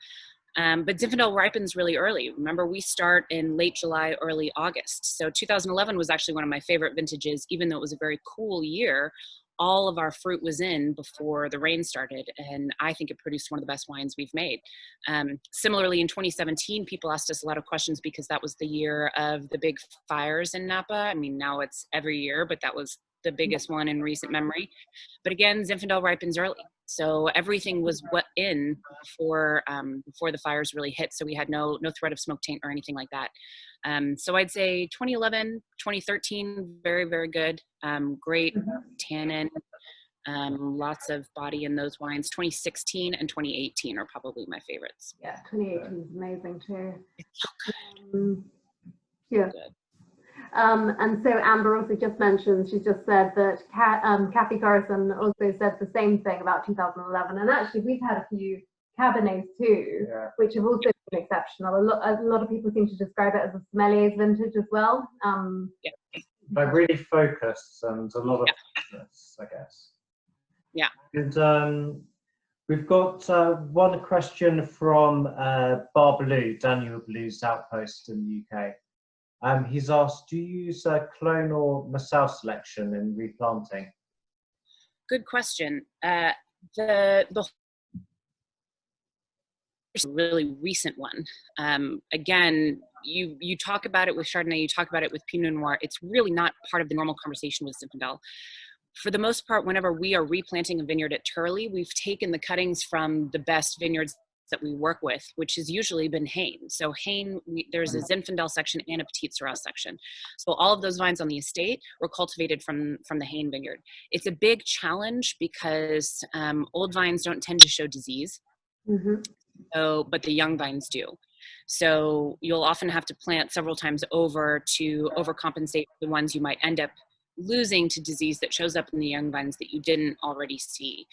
But Zinfandel ripens really early. Remember, we start in late July, early August. So 2011 was actually one of my favorite vintages, even though it was a very cool year. All of our fruit was in before the rain started, and I think it produced one of the best wines we've made. Similarly, in 2017, people asked us a lot of questions because that was the year of the big fires in Napa. I mean, now it's every year, but that was the biggest one in recent memory. But again, Zinfandel ripens early. So everything was in before the fires really hit. So we had no threat of smoke taint or anything like that. So I'd say 2011, 2013, very, very good. Great tannin, lots of body in those wines. 2016 and 2018 are probably my favorites. Yeah, 2018 is amazing too. It's so good. Yeah. Good. And so Amber also just mentioned, she just said that Kathy Garrison also said the same thing about 2011. And actually, we've had a few Cabernets too, which have also been exceptional. A lot of people seem to describe it as a sommelier's vintage as well. But really focused and a lot of focus, I guess. Yeah. And we've got one question from Barbaloo, Daniel Blue's outpost in the UK. He's asked, do you use clone or Massal selection in replanting? Good question. The really recent one. Again, you talk about it with Chardonnay, you talk about it with Pinot Noir. It's really not part of the normal conversation with Zinfandel. For the most part, whenever we are replanting a vineyard at Turley, we've taken the cuttings from the best vineyards that we work with, which has usually been Hain. So Hain, there's a Zinfandel section and a Petit Syrah section. So all of those vines on the estate were cultivated from the Hain vineyard. It's a big challenge because old vines don't tend to show disease, but the young vines do. So you'll often have to plant several times over to overcompensate the ones you might end up losing to disease that shows up in the young vines that you didn't already see.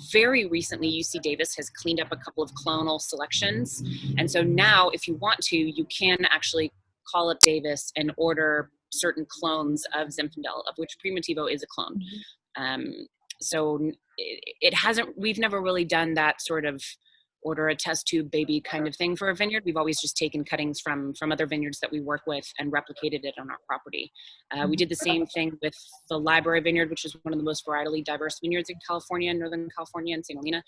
Very recently, UC Davis has cleaned up a couple of clonal selections. And so now, if you want to, you can actually call up Davis and order certain clones of Zinfandel, of which Primitivo is a clone. So we've never really done that sort of order a test tube baby kind of thing for a vineyard. We've always just taken cuttings from other vineyards that we work with and replicated it on our property. We did the same thing with the Library Vineyard, which is one of the most varietally diverse vineyards in California, Northern California, and St. Helena.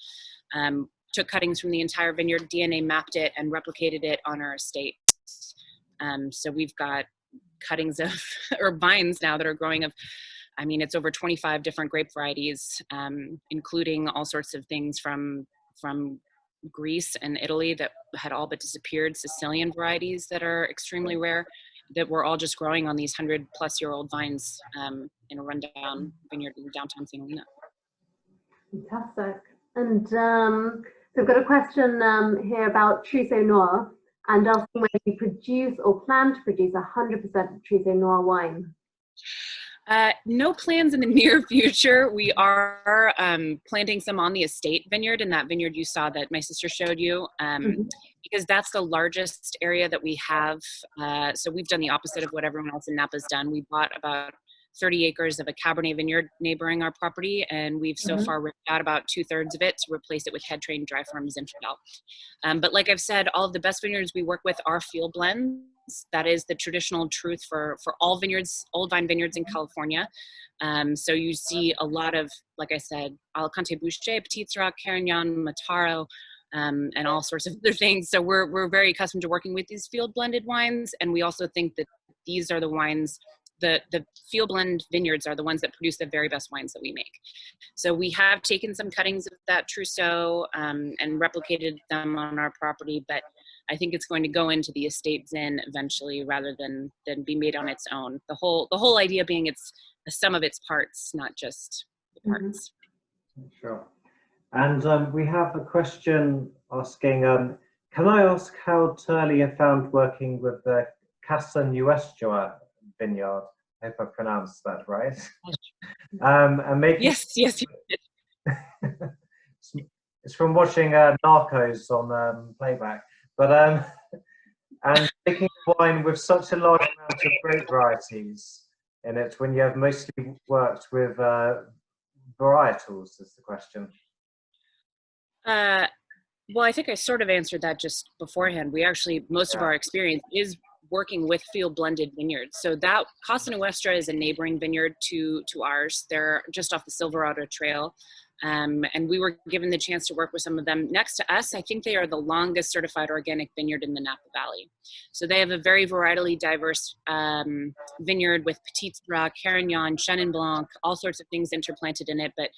Took cuttings from the entire vineyard, DNA mapped it, and replicated it on our estate. So we've got cuttings of, or vines now that are growing of, I mean, it's over 25 different grape varieties, including all sorts of things from Greece and Italy that had all but disappeared, Sicilian varieties that are extremely rare, that were all just growing on these 100-plus-year-old vines in a rundown vineyard in downtown St. Helena. Fantastic. And so I've got a question here about Trousseau Noir and asking whether you produce or plan to produce 100% Trousseau Noir wine. No plans in the near future. We are planting some on the estate vineyard, in that vineyard you saw that my sister showed you, because that's the largest area that we have. So we've done the opposite of what everyone else in Napa's done. We bought about 30 acres of a Cabernet vineyard neighboring our property, and we've so far ripped out about 2/3 of it to replace it with head trained dry farm Zinfandel. But like I've said, all of the best vineyards we work with are field blends. That is the traditional truth for all vineyards, old vine vineyards in California. So you see a lot of, like I said, Alicante Boucher, Petit Syrah, Carignan, Mataro, and all sorts of other things. So we're very accustomed to working with these field blended wines, and we also think that these are the wines. The field blend vineyards are the ones that produce the very best wines that we make. So we have taken some cuttings of that Trousseau and replicated them on our property, but I think it's going to go into the estate Zin eventually rather than be made on its own. The whole idea being it's a sum of its parts, not just the parts. Sure. And we have a question asking, can I ask how Turley found working with the Casa Nuestra vineyard? I hope I pronounced that right. And making Yes. It's from watching Narcos on playback. But and making wine with such a large amount of grape varieties in it when you have mostly worked with varietals is the question. Well, I think I sort of answered that just beforehand. We actually, most of our experience is working with field blended vineyards. So that Casa Nuestra is a neighboring vineyard to ours. They're just off the Silverado Trail. And we were given the chance to work with some of them. Next to us, I think they are the longest certified organic vineyard in the Napa Valley. So they have a very varietally diverse vineyard with Petit Syrah, Carignan, Chenin Blanc, all sorts of things interplanted in it. But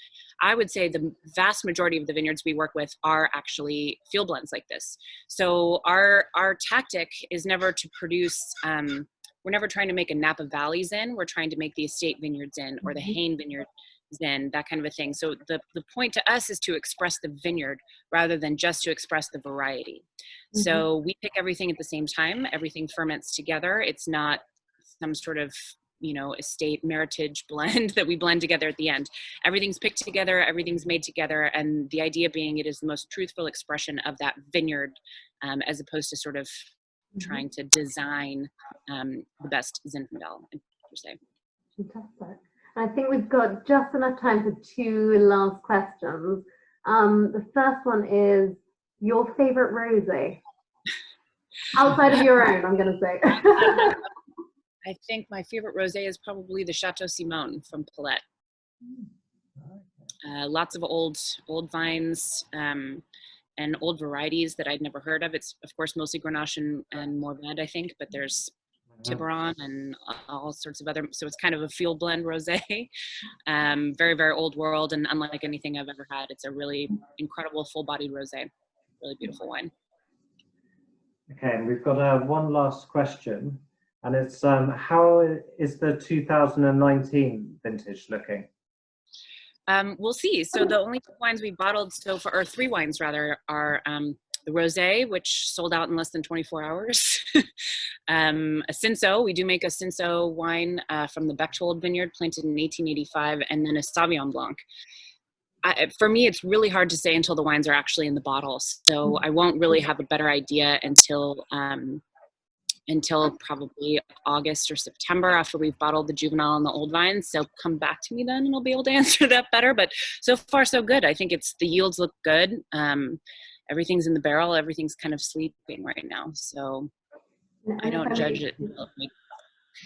I would say the vast majority of the vineyards we work with are actually field blends like this. So our tactic is never to produce, we're never trying to make a Napa Valley Zin. We're trying to make the estate vineyard Zin or the Hain vineyard Zin, that kind of a thing. So the point to us is to express the vineyard rather than just to express the variety. So we pick everything at the same time. Everything ferments together. It's not some sort of, you know, estate meritage blend that we blend together at the end. Everything's picked together, everything's made together, and the idea being it is the most truthful expression of that vineyard, as opposed to sort of trying to design the best Zinfandel, per se. Fantastic. I think we've got just enough time for 2 last questions. The first one is your favorite rosé? Outside of your own, I'm going to say. I think my favorite rosé is probably the Chateau Simone from Paulette. Lots of old vines and old varieties that I'd never heard of. It's of course mostly Grenache and Mourvèdre, I think, but there's Tiburon and all sorts of other, so it's kind of a field blend rosé. Very, very old world, and unlike anything I've ever had. It's a really incredible full-bodied rosé. Really beautiful wine. Okay, and we've got one last question, and it's how is the 2019 vintage looking? We'll see. So the only 2 wines we bottled so far, or 3 wines rather, are the rosé, which sold out in less than 24 hours. A Cinsault, we do make a Cinsault wine from the Bechtold vineyard, planted in 1885, and then a Sauvignon Blanc. For me, it's really hard to say until the wines are actually in the bottle. So I won't really have a better idea until probably August or September, after we've bottled the juvenile and the old vines. So come back to me then and I'll be able to answer that better. But so far so good. I think the yields look good. Everything's in the barrel. Everything's kind of sleeping right now. So I don't judge it.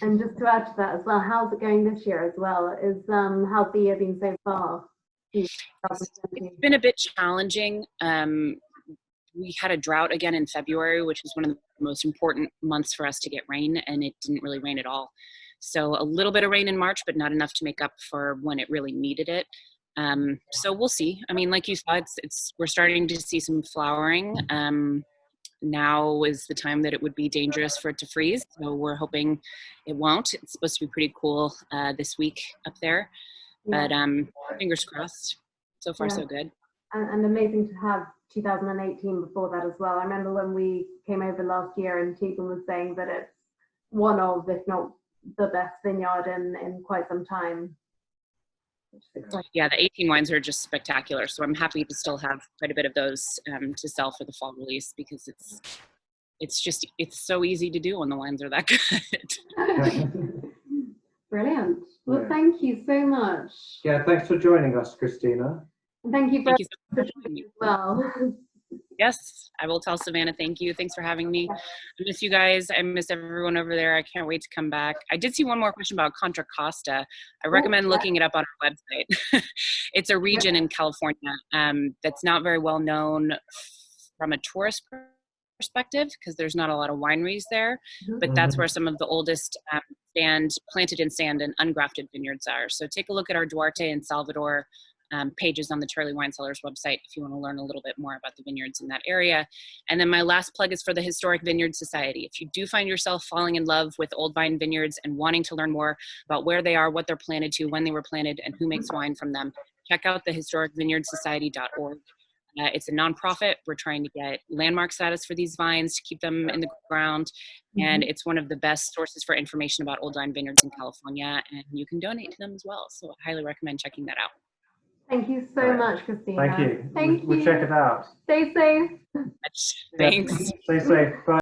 And just to add to that as well, how's it going this year as well? How's the year been so far? It's been a bit challenging. We had a drought again in February, which is one of the most important months for us to get rain, and it didn't really rain at all. So a little bit of rain in March, but not enough to make up for when it really needed it. So we'll see. I mean, like you saw, we're starting to see some flowering. Now is the time that it would be dangerous for it to freeze. So we're hoping it won't. It's supposed to be pretty cool this week up there, but fingers crossed. So far, so good. And amazing to have 2018 before that as well. I remember when we came over last year and Tegan was saying that it's one of, if not the best vineyard in quite some time. Yeah, the 18 wines are just spectacular. So I'm happy to still have quite a bit of those to sell for the fall release, because it's so easy to do when the wines are that good. Brilliant. Well, thank you so much. Yeah, thanks for joining us, Christina. And thank you Thank you so for much for having me. as well. Yes, I will tell Savannah thank you. Thanks for having me. I miss you guys. I miss everyone over there. I can't wait to come back. I did see one more question about Contra Costa. I recommend looking it up on our website. It's a region in California that's not very well known from a tourist perspective, because there's not a lot of wineries there, but that's where some of the oldest planted in sand and ungrafted vineyards are. So take a look at our Duarte and Salvador pages on the Turley Wine Cellars website if you want to learn a little bit more about the vineyards in that area. And then my last plug is for the Historic Vineyard Society. If you do find yourself falling in love with old vine vineyards and wanting to learn more about where they are, what they're planted to, when they were planted, and who makes wine from them, check out the historicvineyardsociety.org. It's a nonprofit. We're trying to get landmark status for these vines to keep them in the ground. And it's one of the best sources for information about old vine vineyards in California, and you can donate to them as well. So I highly recommend checking that out. Thank you so much, Christina. Thank you. Thank you. We'll check it out. Stay safe. Thanks. Stay safe. Bye.